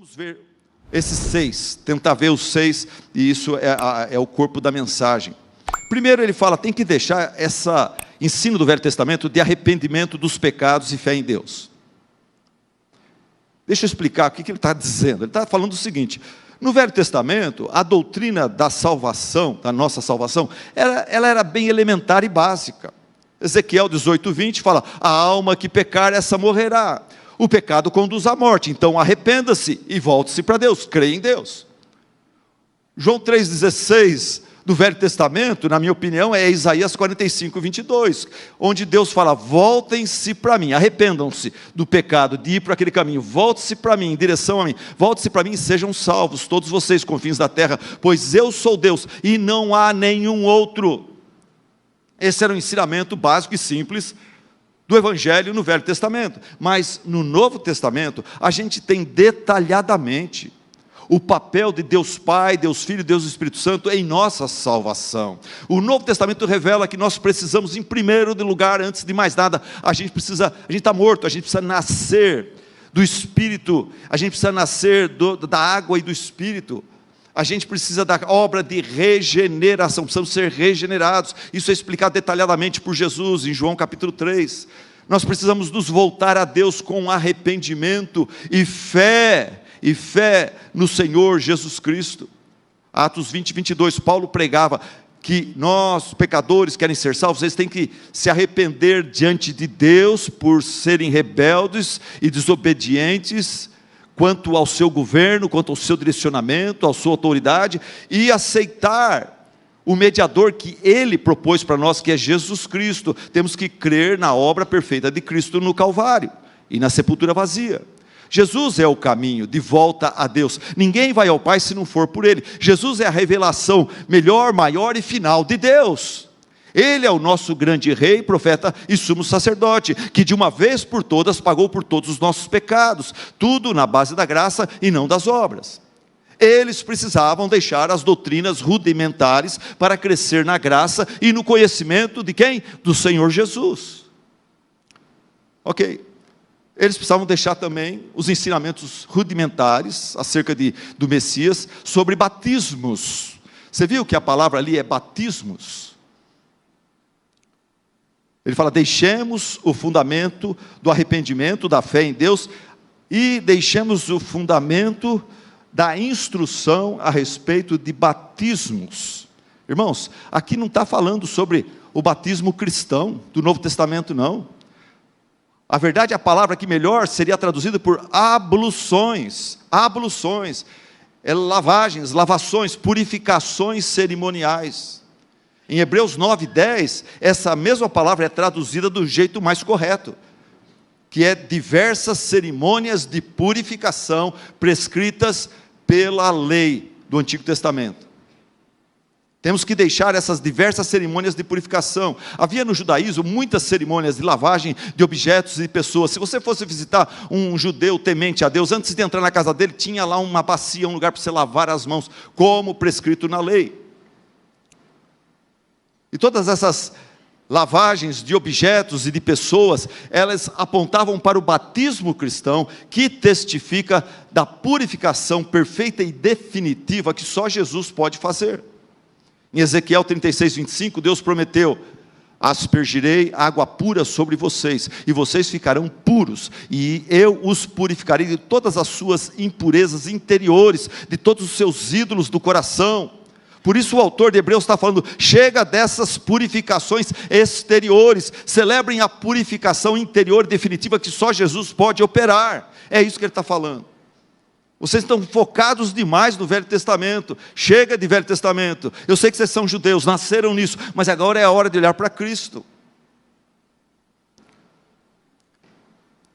Vamos ver esses 6, tentar ver os 6, e isso é o corpo da mensagem. Primeiro ele fala, tem que deixar esse ensino do Velho Testamento de arrependimento dos pecados e fé em Deus. Deixa eu explicar o que ele está dizendo. Ele está falando o seguinte: no Velho Testamento, a doutrina da salvação, da nossa salvação, ela era bem elementar e básica. Ezequiel 18:20 fala, a alma que pecar, essa morrerá. O pecado conduz à morte, então arrependa-se e volte-se para Deus, creia em Deus. João 3,16 do Velho Testamento, na minha opinião, é Isaías 45:22, onde Deus fala, voltem-se para mim, arrependam-se do pecado, de ir para aquele caminho, volte-se para mim, em direção a mim, volte-se para mim e sejam salvos, todos vocês, confins da terra, pois eu sou Deus, e não há nenhum outro. Esse era o ensinamento básico e simples do Evangelho no Velho Testamento, mas no Novo Testamento, a gente tem detalhadamente o papel de Deus Pai, Deus Filho e Deus Espírito Santo em nossa salvação. O Novo Testamento revela que nós precisamos, em primeiro lugar, antes de mais nada, a gente está morto, a gente precisa nascer do Espírito, a gente precisa nascer da água e do Espírito, a gente precisa da obra de regeneração, precisamos ser regenerados, isso é explicado detalhadamente por Jesus, em João capítulo 3, nós precisamos nos voltar a Deus com arrependimento e fé no Senhor Jesus Cristo. Atos 20:22, Paulo pregava que nós, pecadores, querem ser salvos, eles têm que se arrepender diante de Deus, por serem rebeldes e desobedientes, quanto ao seu governo, quanto ao seu direcionamento, à sua autoridade, e aceitar o mediador que Ele propôs para nós, que é Jesus Cristo. Temos que crer na obra perfeita de Cristo no Calvário, e na sepultura vazia. Jesus é o caminho de volta a Deus, ninguém vai ao Pai se não for por Ele. Jesus é a revelação melhor, maior e final de Deus. Ele é o nosso grande rei, profeta e sumo sacerdote, que de uma vez por todas pagou por todos os nossos pecados, tudo na base da graça e não das obras. Eles precisavam deixar as doutrinas rudimentares para crescer na graça e no conhecimento de quem? Do Senhor Jesus. Ok. Eles precisavam deixar também os ensinamentos rudimentares acerca do Messias, sobre batismos. Você viu que a palavra ali é batismos? Ele fala, deixemos o fundamento do arrependimento, da fé em Deus, e deixemos o fundamento da instrução a respeito de batismos. Irmãos, aqui não está falando sobre o batismo cristão do Novo Testamento, não. A verdade, a palavra que melhor seria traduzida por abluções, lavagens, lavações, purificações cerimoniais. Em Hebreus 9:10, essa mesma palavra é traduzida do jeito mais correto, que é diversas cerimônias de purificação prescritas pela lei do Antigo Testamento. Temos que deixar essas diversas cerimônias de purificação. Havia no judaísmo muitas cerimônias de lavagem de objetos e pessoas. Se você fosse visitar um judeu temente a Deus, antes de entrar na casa dele, tinha lá uma bacia, um lugar para você lavar as mãos, como prescrito na lei. E todas essas lavagens de objetos e de pessoas, elas apontavam para o batismo cristão, que testifica da purificação perfeita e definitiva que só Jesus pode fazer. Em Ezequiel 36:25, Deus prometeu, aspergirei água pura sobre vocês, e vocês ficarão puros, e eu os purificarei de todas as suas impurezas interiores, de todos os seus ídolos do coração. Por isso o autor de Hebreus está falando, chega dessas purificações exteriores, celebrem a purificação interior definitiva que só Jesus pode operar. É isso que ele está falando. Vocês estão focados demais no Velho Testamento, chega de Velho Testamento. Eu sei que vocês são judeus, nasceram nisso, mas agora é a hora de olhar para Cristo.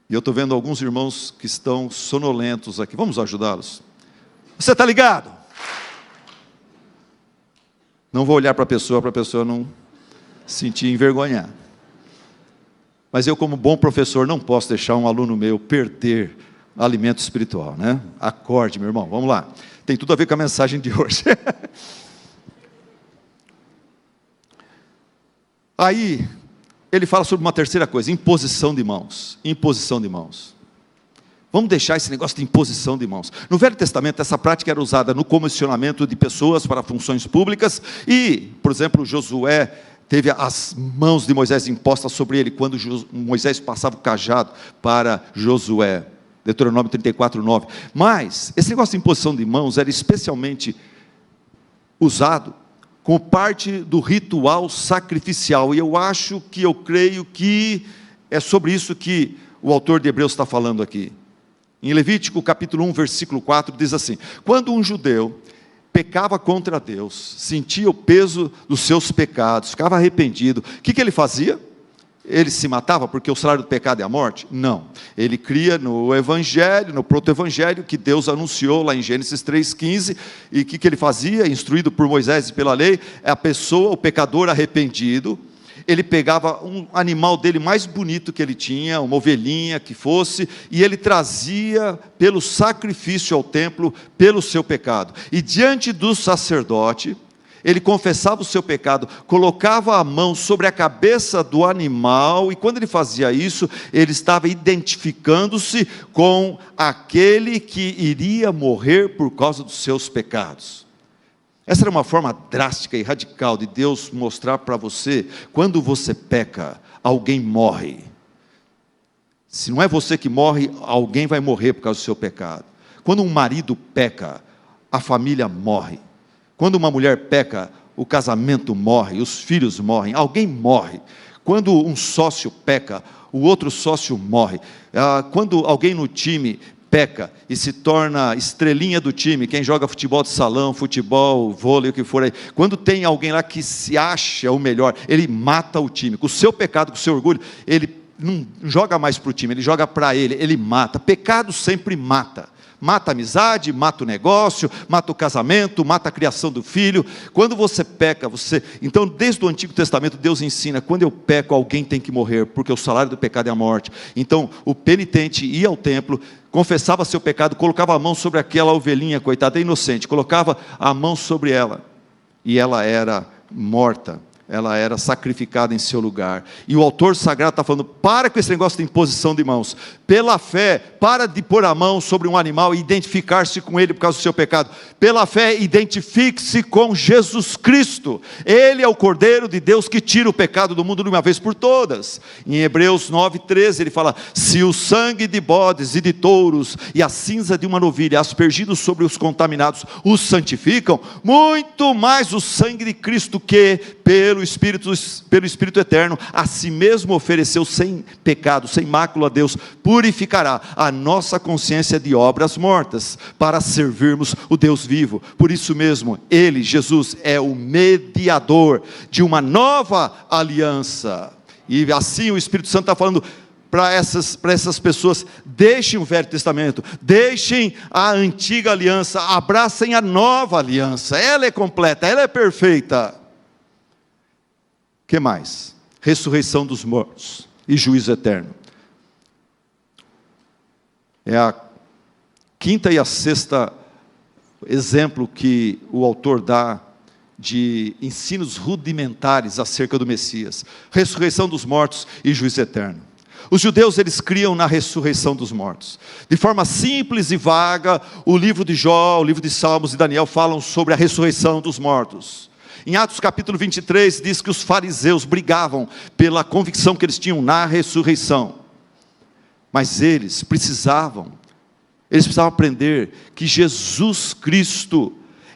E eu estou vendo alguns irmãos que estão sonolentos aqui, vamos ajudá-los. Você está ligado? Não vou olhar para a pessoa não sentir envergonhar. Mas eu, como bom professor, não posso deixar um aluno meu perder alimento espiritual, né? Acorde, meu irmão, vamos lá. Tem tudo a ver com a mensagem de hoje. Aí, ele fala sobre uma terceira coisa, imposição de mãos. Imposição de mãos. Vamos deixar esse negócio de imposição de mãos. No Velho Testamento, essa prática era usada no comissionamento de pessoas para funções públicas. E, por exemplo, Josué teve as mãos de Moisés impostas sobre ele, quando Moisés passava o cajado para Josué. Deuteronômio 34, 9. Mas, esse negócio de imposição de mãos era especialmente usado como parte do ritual sacrificial. E eu creio que é sobre isso que o autor de Hebreus está falando aqui. Em Levítico capítulo 1, versículo 4, diz assim: quando um judeu pecava contra Deus, sentia o peso dos seus pecados, ficava arrependido, o que ele fazia? Ele se matava porque o salário do pecado é a morte? Não. Ele cria no evangelho, no proto-evangelho, que Deus anunciou lá em Gênesis 3,15, e o que ele fazia? Instruído por Moisés e pela lei, a pessoa, o pecador arrependido, ele pegava um animal dele mais bonito que ele tinha, uma ovelhinha que fosse, e ele trazia pelo sacrifício ao templo, pelo seu pecado. E diante do sacerdote, ele confessava o seu pecado, colocava a mão sobre a cabeça do animal, e quando ele fazia isso, ele estava identificando-se com aquele que iria morrer por causa dos seus pecados. Essa era uma forma drástica e radical de Deus mostrar para você: quando você peca, alguém morre. Se não é você que morre, alguém vai morrer por causa do seu pecado. Quando um marido peca, a família morre. Quando uma mulher peca, o casamento morre, os filhos morrem, alguém morre. Quando um sócio peca, o outro sócio morre. Quando alguém no time peca e se torna estrelinha do time, quem joga futebol de salão, futebol, vôlei, o que for aí, quando tem alguém lá que se acha o melhor, ele mata o time, com o seu pecado, com o seu orgulho, ele não joga mais para o time, ele joga para ele mata. Pecado sempre mata. Mata a amizade, mata o negócio, mata o casamento, mata a criação do filho. Quando você peca, então desde o Antigo Testamento Deus ensina: quando eu peco, alguém tem que morrer, porque o salário do pecado é a morte. Então o penitente ia ao templo, confessava seu pecado, colocava a mão sobre aquela ovelhinha, coitada, inocente, colocava a mão sobre ela, e ela era morta. Ela era sacrificada em seu lugar. E o autor sagrado está falando: para com esse negócio de imposição de mãos. Pela fé, para de pôr a mão sobre um animal e identificar-se com ele por causa do seu pecado. Pela fé, identifique-se com Jesus Cristo. Ele é o Cordeiro de Deus que tira o pecado do mundo de uma vez por todas. Em Hebreus 9,13 ele fala: se o sangue de bodes e de touros e a cinza de uma novilha aspergidos sobre os contaminados os santificam, muito mais o sangue de Cristo, que pelo Espírito eterno, a si mesmo ofereceu sem pecado, sem mácula a Deus, purificará a nossa consciência de obras mortas, para servirmos o Deus vivo. Por isso mesmo, Ele, Jesus, é o mediador de uma nova aliança. E assim o Espírito Santo está falando para essas pessoas: deixem o Velho Testamento, deixem a antiga aliança, abracem a nova aliança. Ela é completa, ela é perfeita. O que mais? Ressurreição dos mortos e juízo eterno. É a quinta e a sexta exemplo que o autor dá de ensinos rudimentares acerca do Messias. Ressurreição dos mortos e juízo eterno. Os judeus, eles criam na ressurreição dos mortos. De forma simples e vaga, o livro de Jó, o livro de Salmos e Daniel falam sobre a ressurreição dos mortos. Em Atos capítulo 23, diz que os fariseus brigavam pela convicção que eles tinham na ressurreição. Mas eles precisavam aprender que Jesus Cristo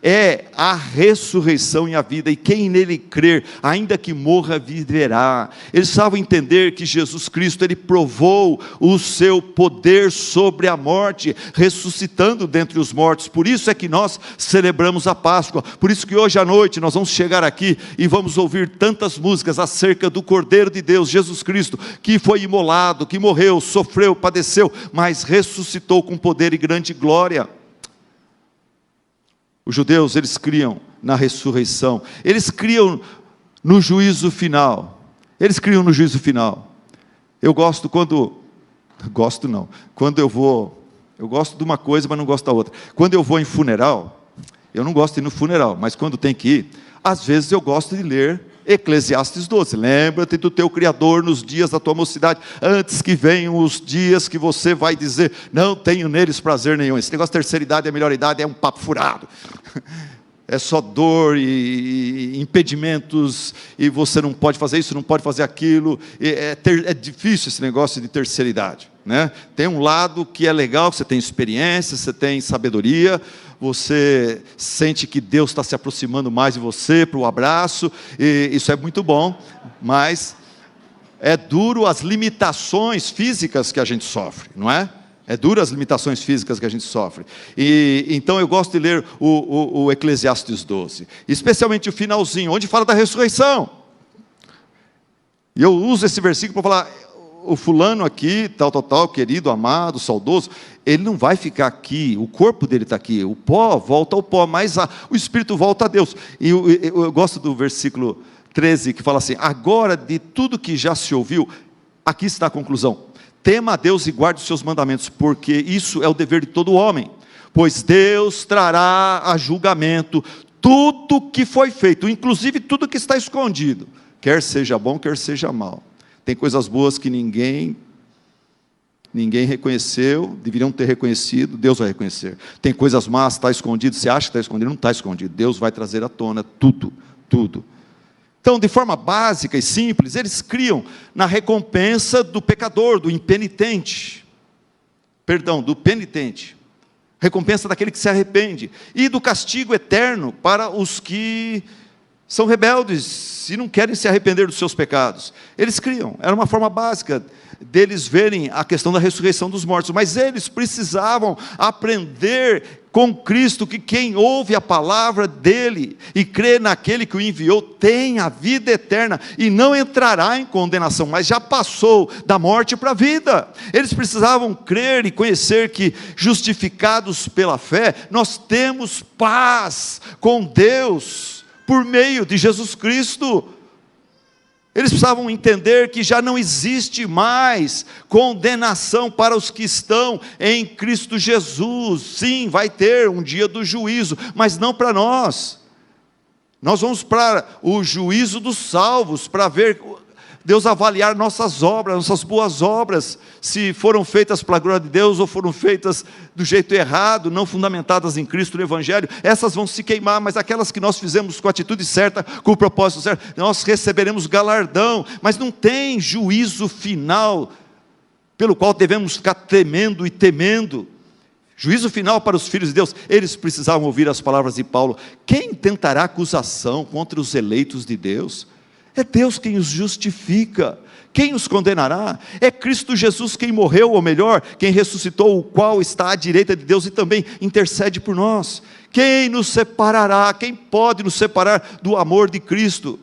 é a ressurreição e a vida, e quem nele crer, ainda que morra, viverá. Eles precisavam entender que Jesus Cristo, Ele provou o seu poder sobre a morte, ressuscitando dentre os mortos. Por isso é que nós celebramos a Páscoa, por isso que hoje à noite nós vamos chegar aqui e vamos ouvir tantas músicas acerca do Cordeiro de Deus, Jesus Cristo, que foi imolado, que morreu, sofreu, padeceu, mas ressuscitou com poder e grande glória. Os judeus, eles criam na ressurreição, eles criam no juízo final, Eu gosto de uma coisa, mas não gosto da outra. Quando eu vou em funeral, eu não gosto de ir no funeral, mas quando tem que ir, às vezes eu gosto de ler Eclesiastes 12, lembra-te do teu Criador nos dias da tua mocidade, antes que venham os dias que você vai dizer, não tenho neles prazer nenhum. Esse negócio de terceira idade e a melhor idade é um papo furado. É só dor e impedimentos, e você não pode fazer isso, não pode fazer aquilo. É difícil esse negócio de terceira idade, né? Tem um lado que é legal, você tem experiência, você tem sabedoria, você sente que Deus está se aproximando mais de você para o abraço, e isso é muito bom, mas é duro as limitações físicas que a gente sofre, não é? É duro as limitações físicas que a gente sofre. E então eu gosto de ler o Eclesiastes 12, especialmente o finalzinho, onde fala da ressurreição. E eu uso esse versículo para falar, o fulano aqui, tal, querido, amado, saudoso, ele não vai ficar aqui, o corpo dele está aqui, o pó volta ao pó, mas o espírito volta a Deus. E eu gosto do versículo 13, que fala assim, agora de tudo que já se ouviu, aqui está a conclusão, tema a Deus e guarde os seus mandamentos, porque isso é o dever de todo homem, pois Deus trará a julgamento tudo que foi feito, inclusive tudo que está escondido, quer seja bom, quer seja mal. Tem coisas boas que ninguém reconheceu, deveriam ter reconhecido, Deus vai reconhecer. Tem coisas más, está escondido, você acha que está escondido, não está escondido, Deus vai trazer à tona tudo. Então, de forma básica e simples, eles criam na recompensa do pecador, do impenitente, do penitente, recompensa daquele que se arrepende, e do castigo eterno para os que são rebeldes e não querem se arrepender dos seus pecados. Eles criam, era uma forma básica deles verem a questão da ressurreição dos mortos, mas eles precisavam aprender com Cristo que quem ouve a palavra dele e crê naquele que o enviou tem a vida eterna e não entrará em condenação, mas já passou da morte para a vida. Eles precisavam crer e conhecer que, justificados pela fé, nós temos paz com Deus por meio de Jesus Cristo. Eles precisavam entender que já não existe mais condenação para os que estão em Cristo Jesus. Sim, vai ter um dia do juízo, mas não para nós. Nós vamos para o juízo dos salvos, para ver Deus avaliar nossas obras, nossas boas obras, se foram feitas para a glória de Deus ou foram feitas do jeito errado, não fundamentadas em Cristo, no Evangelho. Essas vão se queimar, mas aquelas que nós fizemos com a atitude certa, com o propósito certo, nós receberemos galardão. Mas não tem juízo final pelo qual devemos ficar tremendo e temendo. Juízo final para os filhos de Deus. Eles precisavam ouvir as palavras de Paulo: quem tentará acusação contra os eleitos de Deus? É Deus quem os justifica. Quem os condenará? É Cristo Jesus quem morreu, ou melhor, quem ressuscitou, o qual está à direita de Deus e também intercede por nós. Quem nos separará? Quem pode nos separar do amor de Cristo?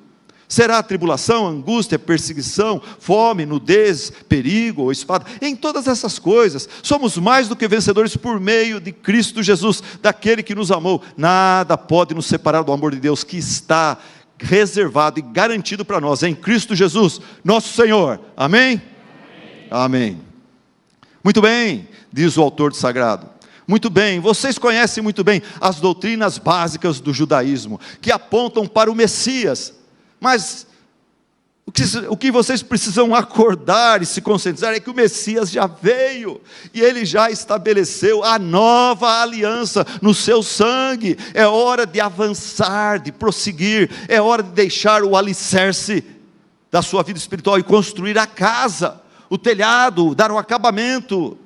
Será a tribulação, angústia, perseguição, fome, nudez, perigo ou espada? Em todas essas coisas, somos mais do que vencedores por meio de Cristo Jesus, daquele que nos amou. Nada pode nos separar do amor de Deus que está reservado e garantido para nós em Cristo Jesus, nosso Senhor. Amém? Amém. Muito bem, diz o autor do Sagrado. Muito bem, vocês conhecem muito bem as doutrinas básicas do judaísmo, que apontam para o Messias. Mas o que vocês precisam acordar e se conscientizar é que o Messias já veio, e Ele já estabeleceu a nova aliança no seu sangue. É hora de avançar, de prosseguir, é hora de deixar o alicerce da sua vida espiritual e construir a casa, o telhado, dar o acabamento.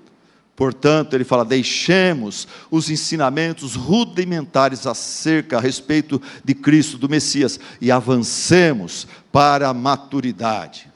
Portanto, ele fala: deixemos os ensinamentos rudimentares a respeito de Cristo, do Messias, e avancemos para a maturidade.